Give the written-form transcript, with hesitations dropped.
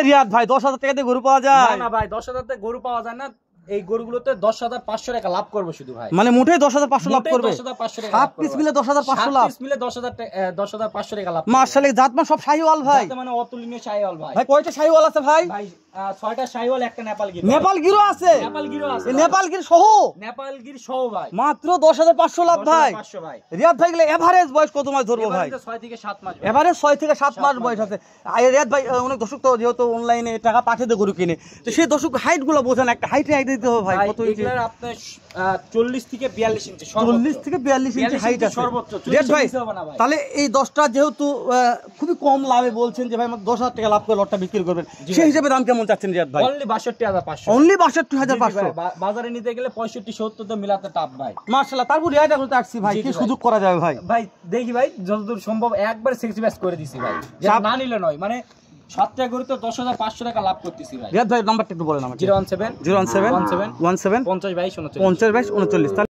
রিয়াদ ভাই 10,000 টাকা দিয়ে গরু পাওয়া যায় না ভাই 10,000 টাকা গরু পাওয়া যায় না। এই গরুগুলোতে 10,500 টাকা লাভ করবো শুধু ভাই। মানে মুঠে 10,500 লাভ করবে। 7 পিস মিলে 10,500 লাভ। 7 পিস মিলে 10,500 টাকা লাভ। মাশাআল্লাহ, জাতমান সব শাহিওয়াল ভাই। মানে অতুলনীয় শাহিওয়াল ভাই। ভাই কয়টা শাহিওয়াল আছে ভাই? ভাই 6টা শাহিওয়াল, একটা নেপাল গির। নেপাল গিরও আছে? নেপাল গিরও আছে। নেপাল গির সহ? নেপাল গির সহ ভাই। মাত্র 10,500 লাভ ভাই। 10,500 ভাই। রিয়াদ ভাই গেলে এভারেজ বয়স কত মাস ধরবো ভাই? এভারেজ 6 থেকে 7 মাস। এভারেজ 6 থেকে 7 মাস বয়স আছে। আর রিয়াদ ভাই অনেক দর্শক তো যেহেতু অনলাইনে টাকা পাঠিয়ে দেয় গরু কিনে, তো সেই দর্শক হাইট গুলো বোঝেন, একটা হাইট দিতে হবে ভাই। কত ইঞ্চি? এগুলার আপনার 40 থেকে 42 ইঞ্চি সর্বোচ্চ। 40 থেকে 42 ইঞ্চি হাইট আছে সর্বোচ্চ। রিয়াদ ভাই তাহলে এই 10টা যেহেতু খুবই কম লাভে বলছেন যে ভাই আমাকে 10,000 টাকা লাভ করে লটটা বিক্রি করবেন, সেই হিসেবে দাম কেমন চাচ্ছেন রিয়াদ ভাই? অনলি 62,500। অনলি 62,500। বাজারে নিতে গেলে 65-70 তো মিলাতে টাপ ভাই। মাশাআল্লাহ, তারপর রিয়াদ করতে আসছি ভাই, কি সুযোগ করা যাবে ভাই? ভাই দেখি ভাই যতদূর সম্ভব একবার সেক্রিফাইস করে দিছি ভাই, যে না নিলে নয়। মানে 7টা গরুতে 10,500 টাকা লাভ করতেছি ভাই। রিয়াদ ভাই নাম্বারটা একটু বলেন আমাকে। 017 017 17 50 22 39 50 22 39।